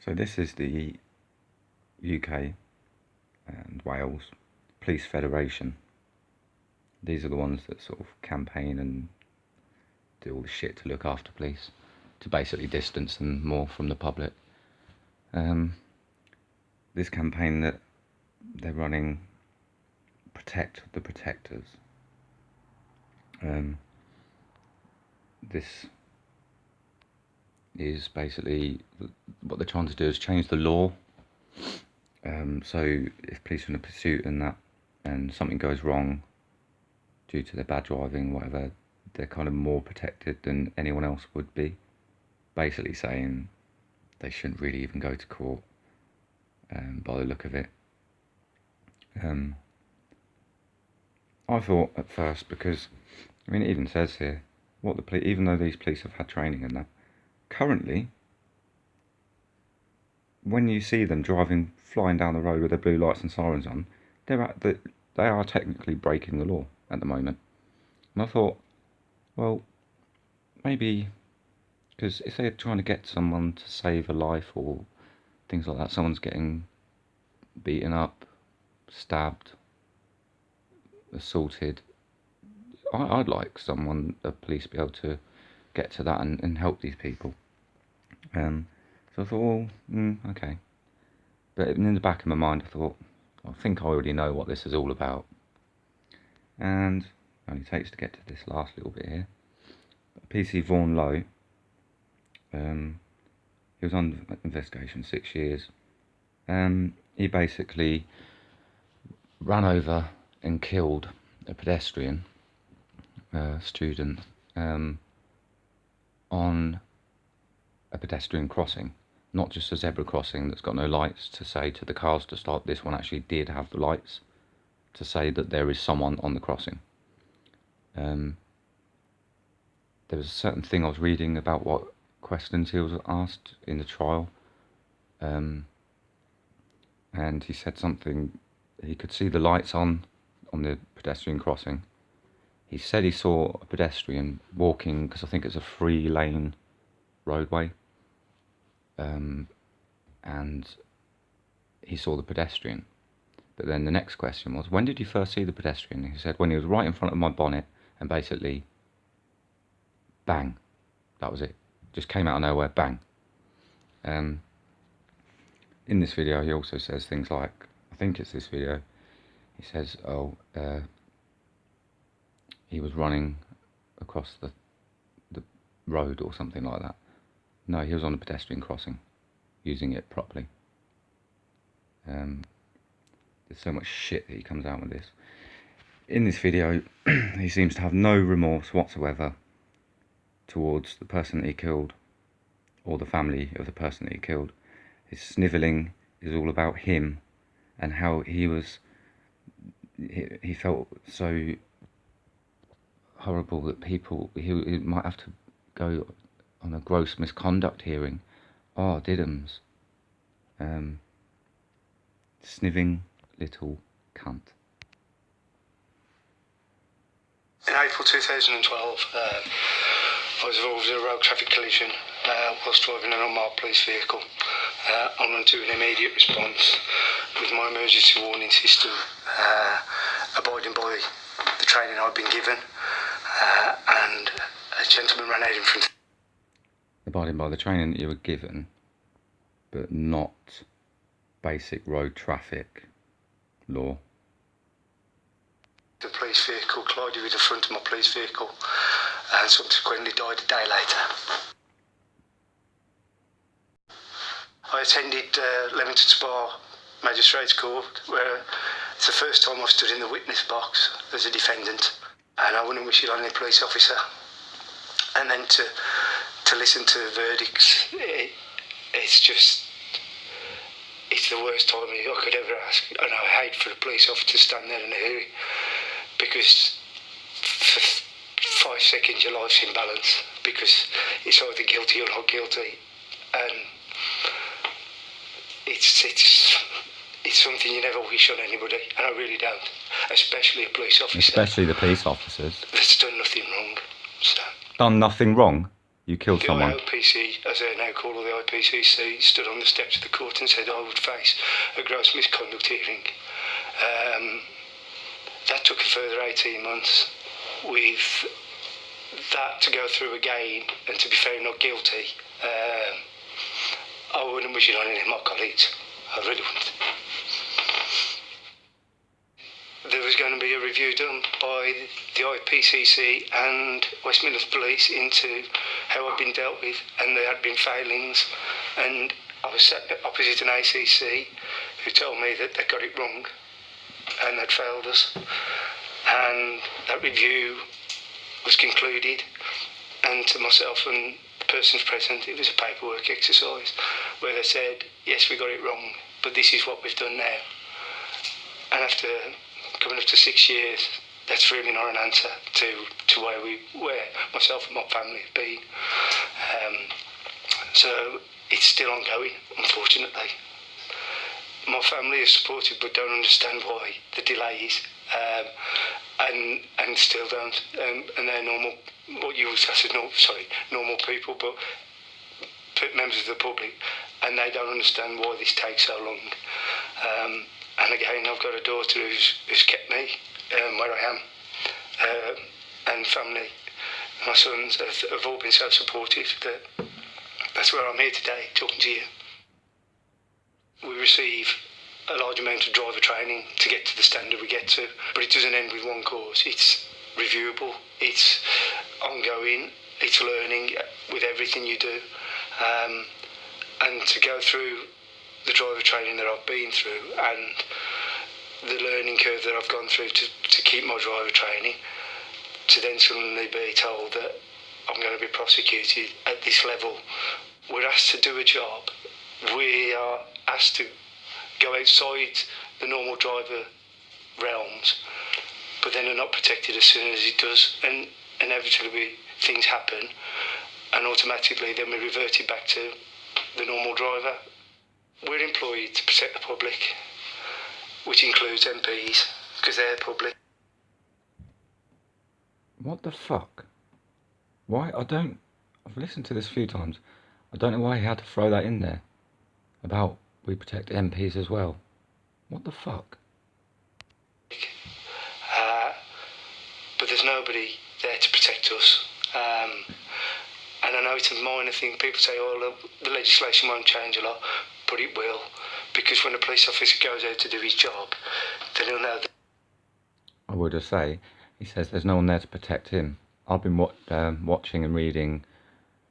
So this is the UK and Wales Police Federation. These are the ones that sort of campaign and do all the shit to look after police, to basically distance them more from the public. This campaign that they're running, Protect the Protectors. This is basically what they're trying to do is change the law. So if police are in a pursuit and that, and something goes wrong due to their bad driving, whatever, they're kind of more protected than anyone else would be. Basically saying they shouldn't really even go to court, by the look of it. I thought at first, because I mean it even says here what the police, even though these police have had training and that, currently when you see them driving, flying down the road with their blue lights and sirens on, they are technically breaking the law at the moment. And I thought, well, maybe, because if they're trying to get someone to save a life or things like that, someone's getting beaten up, stabbed, assaulted, I'd like a police, be able to get to that and help these people. So I thought, well, okay. But in the back of my mind, I thought, I think I already know what this is all about. And it only takes to get to this last little bit here. PC Vaughan Lowe, he was on investigation 6 years. He basically ran over and killed a pedestrian, student, on a pedestrian crossing. Not just a zebra crossing that's got no lights to say to the cars to stop. This one actually did have the lights to say that there is someone on the crossing. There was a certain thing I was reading about what questions he was asked in the trial. And he said something, he could see the lights on the pedestrian crossing. He said he saw a pedestrian walking, because I think it's a 3-lane roadway. And he saw the pedestrian. But then the next question was, when did you first see the pedestrian? He said, when he was right in front of my bonnet, and basically, bang, that was it. Just came out of nowhere, bang. In this video, he also says things like, I think it's this video, he says, he was running across the road or something like that. No, he was on a pedestrian crossing, using it properly. There's so much shit that he comes out with this. In this video, he seems to have no remorse whatsoever towards the person that he killed, or the family of the person that he killed. His snivelling is all about him, and how he felt so horrible that he might have to go on a gross misconduct hearing. Oh, Diddums. Sniving little cunt. In April 2012, I was involved in a road traffic collision whilst driving an unmarked police vehicle. I went to an immediate response with my emergency warning system, abiding by the training I'd been given, and a gentleman ran out in front. Abiding by the training that you were given, but not basic road traffic law. The police vehicle collided with the front of my police vehicle and subsequently died a day later. I attended Leamington Spa Magistrates Court, where it's the first time I've stood in the witness box as a defendant, and I wouldn't wish it on any police officer. And then to listen to the verdicts, it's the worst time I could ever ask. And I hate for a police officer to stand there in a hearing, because for 5 seconds your life's in balance, because it's either guilty or not guilty, and it's something you never wish on anybody, and I really don't, especially a police officer. Especially the police officers. That's done nothing wrong. So. Done nothing wrong? You killed The someone. IPC, as they're now called, or the IPCC, stood on the steps of the court and said I would face a gross misconduct hearing. That took a further 18 months, with that to go through again and to be found not guilty. I wouldn't wish it on any of my colleagues. I really wouldn't. There was going to be a review done by the IPCC and West Midlands Police into how I'd been dealt with, and there had been failings, and I was sat opposite an ACC who told me that they got it wrong and they'd failed us, and that review was concluded, and to myself and the persons present, it was a paperwork exercise where they said, yes, we got it wrong, but this is what we've done now. And after coming up to 6 years, that's really not an answer to where myself and my family have been. So it's still ongoing, unfortunately. My family is supportive but don't understand why the delays, and still don't. And they're normal, what you would say normal people, but members of the public, and they don't understand why this takes so long. And again, I've got a daughter who's kept me where I am, and family. My sons have all been so supportive that that's where I'm here today, talking to you. We receive a large amount of driver training to get to the standard we get to, but it doesn't end with one course. It's reviewable, it's ongoing, it's learning with everything you do. And to go through the driver training that I've been through and the learning curve that I've gone through to keep my driver training, to then suddenly be told that I'm going to be prosecuted at this level. We're asked to do a job. We are asked to go outside the normal driver realms, but then are not protected as soon as it does, and inevitably things happen, and automatically then we're reverted back to the normal driver. We're employed to protect the public, which includes MPs, because they're public. What the fuck? Why? I've listened to this a few times. I don't know why he had to throw that in there about we protect MPs as well. What the fuck? But there's nobody there to protect us. And I know it's a minor thing. People say, oh, the legislation won't change a lot, but it will. Because when a police officer goes out to do his job, then he'll know that. I would just say, he says there's no one there to protect him. I've been watching and reading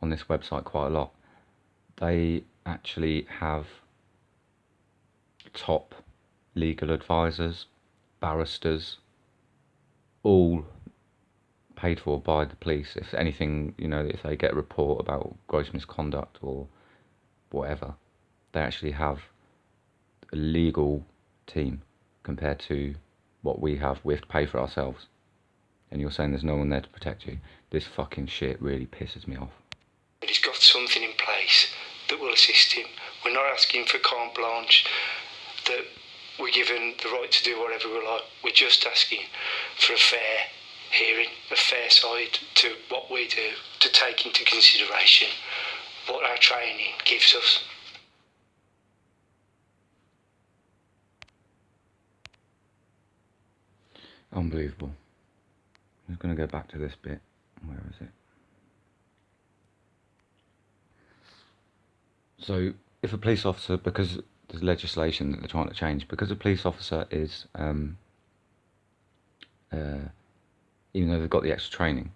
on this website quite a lot. They actually have top legal advisors, barristers, all paid for by the police. If anything, if they get a report about gross misconduct or whatever, they actually have a legal team compared to what we have. We have to pay for ourselves. And you're saying there's no one there to protect you. This fucking shit really pisses me off. He's got something in place that will assist him. We're not asking for carte blanche, that we're given the right to do whatever we like. We're just asking for a fair hearing, a fair side to what we do, to take into consideration what our training gives us. Unbelievable. I'm going to go back to this bit. Where is it? So, if a police officer, because there's legislation that they're trying to change, because a police officer is, even though they've got the extra training,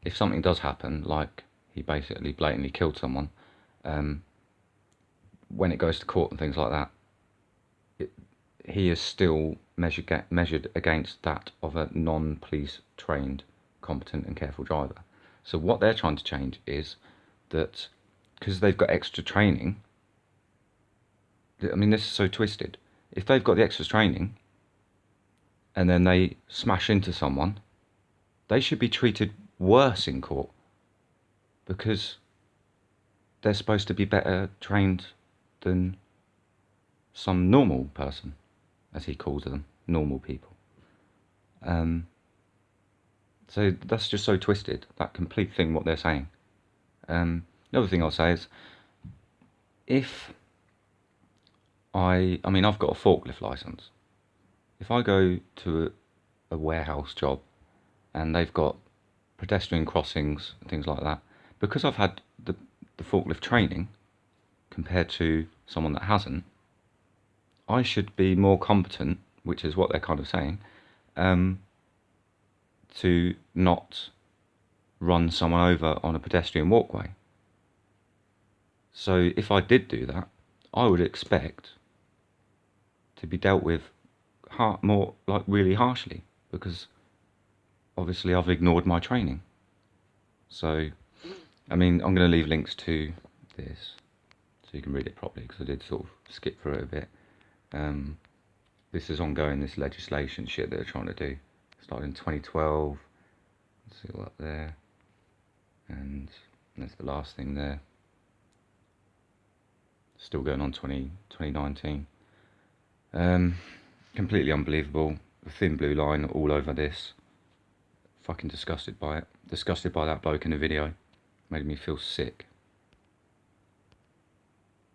if something does happen, like he basically blatantly killed someone, when it goes to court and things like that, he is still measured against that of a non-police trained, competent and careful driver. So what they're trying to change is that, because they've got extra training, I mean, this is so twisted. If they've got the extra training and then they smash into someone, they should be treated worse in court because they're supposed to be better trained than some normal person, as he calls them, normal people. So that's just so twisted, that complete thing, what they're saying. The other thing I'll say is, if I mean, I've got a forklift license. If I go to a warehouse job and they've got pedestrian crossings and things like that, because I've had the forklift training compared to someone that hasn't, I should be more competent, which is what they're kind of saying, to not run someone over on a pedestrian walkway. So if I did do that, I would expect to be dealt with more, like, really harshly, because obviously I've ignored my training. So, I mean, I'm going to leave links to this so you can read it properly, because I did sort of skip through it a bit. This is ongoing, this legislation shit that they're trying to do. Started in 2012. Let's see what there. And that's the last thing there. Still going on 2019. Completely unbelievable. The thin blue line all over this. Fucking disgusted by it. Disgusted by that bloke in the video. Made me feel sick.